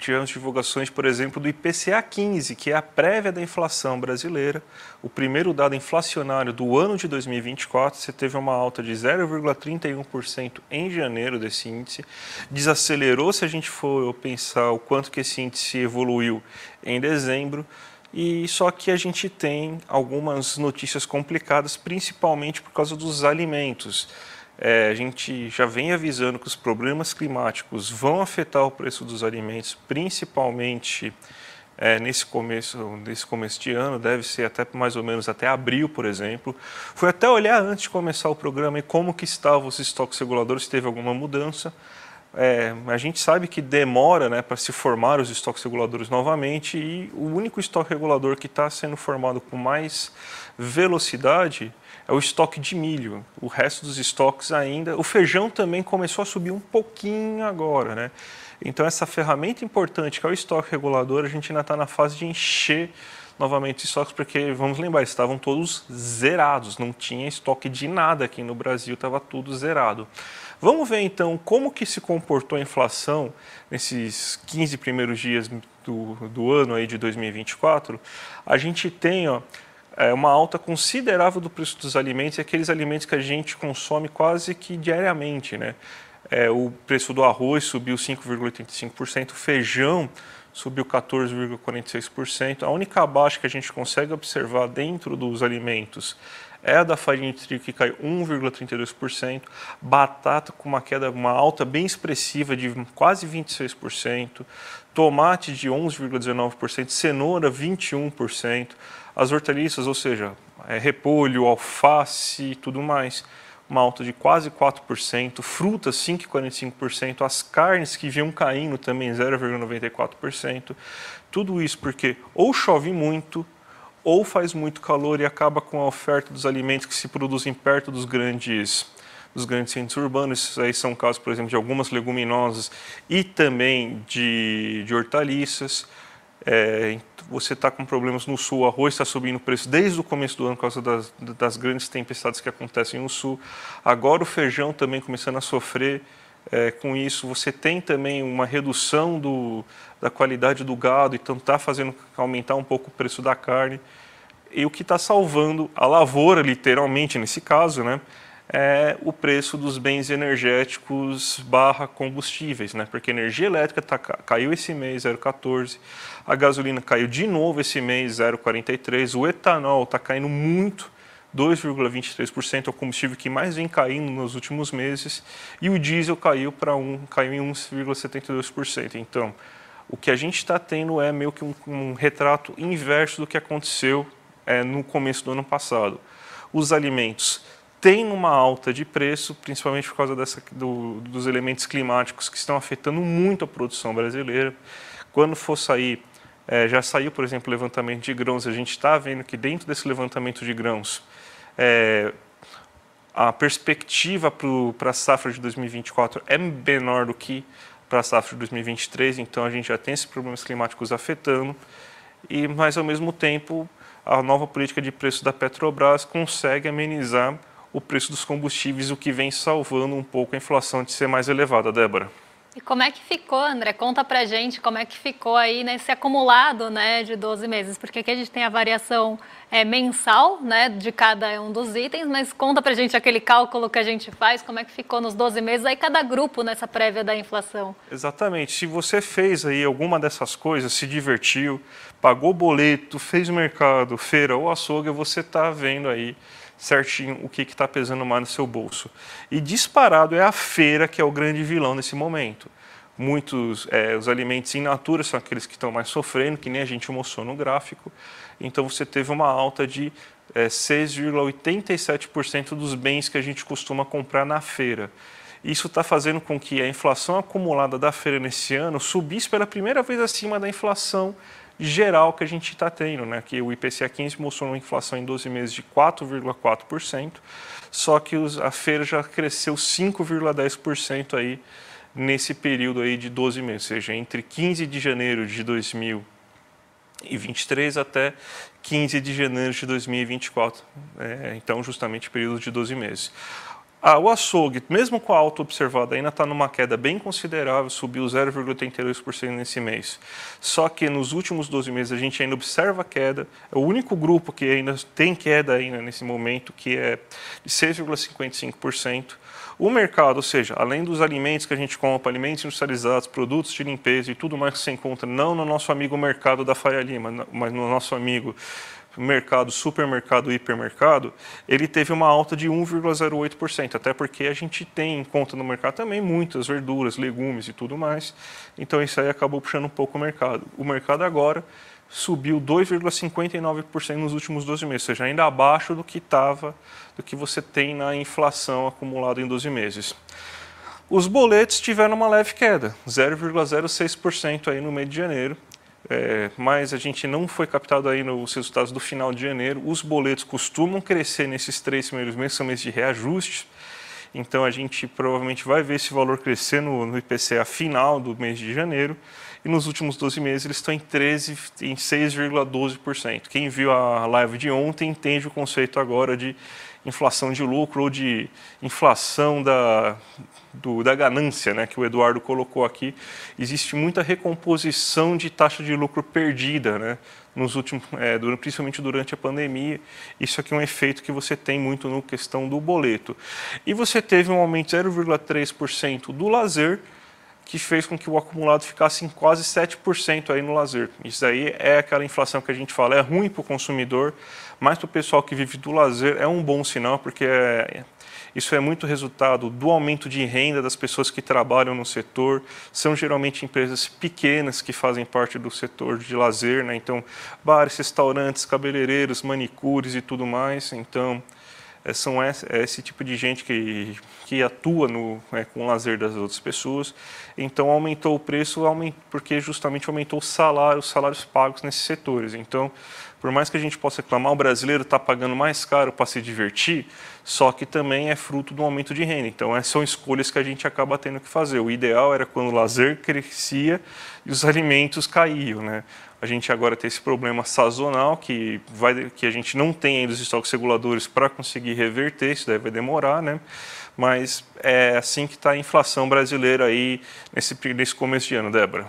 tivemos divulgações, por exemplo, do IPCA 15, que é a prévia da inflação brasileira, o primeiro dado inflacionário do ano de 2024. Você teve uma alta de 0,31% em janeiro desse índice, desacelerou se a gente for pensar o quanto que esse índice evoluiu em dezembro, e só que a gente tem algumas notícias complicadas, principalmente por causa dos alimentos. A gente já vem avisando que os problemas climáticos vão afetar o preço dos alimentos, principalmente nesse começo de ano, deve ser até mais ou menos até abril, por exemplo. Fui até olhar antes de começar o programa e como que estavam os estoques reguladores, se teve alguma mudança. A gente sabe que demora, né, para se formar os estoques reguladores novamente, e o único estoque regulador que está sendo formado com mais velocidade é o estoque de milho. O resto dos estoques ainda... O feijão também começou a subir um pouquinho agora, né? Então, essa ferramenta importante, que é o estoque regulador, a gente ainda está na fase de encher novamente os estoques, porque, vamos lembrar, estavam todos zerados, não tinha estoque de nada aqui no Brasil, estava tudo zerado. Vamos ver, então, como que se comportou a inflação nesses 15 primeiros dias do ano aí de 2024. A gente tem, uma alta considerável do preço dos alimentos, e aqueles alimentos que a gente consome quase que diariamente, né? O preço do arroz subiu 5,85%, o feijão subiu 14,46%. A única baixa que a gente consegue observar dentro dos alimentos é a da farinha de trigo, que caiu 1,32%, batata com uma alta bem expressiva de quase 26%, tomate de 11,19%, cenoura 21%, as hortaliças, ou seja, repolho, alface e tudo mais, uma alta de quase 4%, frutas 5,45%, as carnes que vinham caindo também 0,94%, tudo isso porque ou chove muito, ou faz muito calor e acaba com a oferta dos alimentos que se produzem perto dos grandes centros urbanos. Esses aí são casos, por exemplo, de algumas leguminosas e também de hortaliças. Você está com problemas no sul, o arroz está subindo o preço desde o começo do ano por causa das grandes tempestades que acontecem no sul. Agora o feijão também começando a sofrer com isso. Você tem também uma redução da qualidade do gado, então está fazendo aumentar um pouco o preço da carne. E o que está salvando a lavoura, literalmente nesse caso, né, é o preço dos bens energéticos / combustíveis, né? Porque a energia elétrica caiu esse mês 0,14%, a gasolina caiu de novo esse mês 0,43%, o etanol está caindo muito, 2,23%, é o combustível que mais vem caindo nos últimos meses, e o diesel caiu em 1,72%. Então, o que a gente está tendo é meio que um retrato inverso do que aconteceu no começo do ano passado. Os alimentos têm uma alta de preço, principalmente por causa dos elementos climáticos que estão afetando muito a produção brasileira. Quando for sair, já saiu, por exemplo, o levantamento de grãos, a gente está vendo que dentro desse levantamento de grãos, a perspectiva para a safra de 2024 é menor do que para a safra de 2023, então a gente já tem esses problemas climáticos afetando, mas ao mesmo tempo a nova política de preço da Petrobras consegue amenizar o preço dos combustíveis, o que vem salvando um pouco a inflação de ser mais elevada, Débora. E como é que ficou, André? Conta pra gente como é que ficou aí nesse acumulado, né, de 12 meses, porque aqui a gente tem a variação mensal, né, de cada um dos itens, mas conta pra gente aquele cálculo que a gente faz, como é que ficou nos 12 meses, aí cada grupo nessa prévia da inflação. Exatamente. Se você fez aí alguma dessas coisas, se divertiu, pagou boleto, fez mercado, feira ou açougue, você está vendo aí certinho o que está pesando mais no seu bolso. E disparado é a feira que é o grande vilão nesse momento. Os alimentos in natura são aqueles que estão mais sofrendo, que nem a gente mostrou no gráfico. Então você teve uma alta de 6,87% dos bens que a gente costuma comprar na feira. Isso está fazendo com que a inflação acumulada da feira nesse ano subisse pela primeira vez acima da inflação geral que a gente está tendo, né? Que o IPCA 15 mostrou uma inflação em 12 meses de 4,4%, só que a feira já cresceu 5,10% aí nesse período aí de 12 meses, ou seja, entre 15 de janeiro de 2023 até 15 de janeiro de 2024, então justamente período de 12 meses. O açougue, mesmo com a alta observada, ainda está numa queda bem considerável, subiu 0,82% nesse mês. Só que nos últimos 12 meses a gente ainda observa a queda. É o único grupo que ainda tem queda ainda nesse momento, que é de 6,55%. O mercado, ou seja, além dos alimentos que a gente compra, alimentos industrializados, produtos de limpeza e tudo mais que você encontra, não no nosso amigo mercado da Faria Lima, mas no nosso amigo mercado, supermercado, hipermercado, ele teve uma alta de 1,08%, até porque a gente tem em conta no mercado também muitas verduras, legumes e tudo mais, então isso aí acabou puxando um pouco o mercado. O mercado agora subiu 2,59% nos últimos 12 meses, ou seja, ainda abaixo do que você tem na inflação acumulada em 12 meses. Os boletos tiveram uma leve queda, 0,06% aí no mês de janeiro. Mas a gente não foi captado aí nos resultados do final de janeiro. Os boletos costumam crescer nesses 3 primeiros meses, são meses de reajuste. Então a gente provavelmente vai ver esse valor crescer no IPCA final do mês de janeiro. E nos últimos 12 meses eles estão em 6,12%. Quem viu a live de ontem entende o conceito agora de inflação de lucro ou de inflação da ganância, né, que o Eduardo colocou aqui. Existe muita recomposição de taxa de lucro perdida, né, principalmente durante a pandemia. Isso aqui é um efeito que você tem muito na questão do boleto. E você teve um aumento de 0,3% do lazer, que fez com que o acumulado ficasse em quase 7% aí no lazer. Isso aí é aquela inflação que a gente fala, é ruim para o consumidor, mas para o pessoal que vive do lazer é um bom sinal, porque isso é muito resultado do aumento de renda das pessoas que trabalham no setor. São geralmente empresas pequenas que fazem parte do setor de lazer, né? Então, bares, restaurantes, cabeleireiros, manicures e tudo mais. Então, são esse tipo de gente que atua com o lazer das outras pessoas. Então, aumentou o preço porque justamente aumentou os salários pagos nesses setores. Então, por mais que a gente possa reclamar, o brasileiro está pagando mais caro para se divertir, só que também é fruto do aumento de renda. Então, essas são escolhas que a gente acaba tendo que fazer. O ideal era quando o lazer crescia e os alimentos caíam, né? A gente agora tem esse problema sazonal que a gente não tem ainda os estoques reguladores para conseguir reverter, isso daí vai demorar, né? Mas é assim que está a inflação brasileira aí nesse começo de ano, Débora.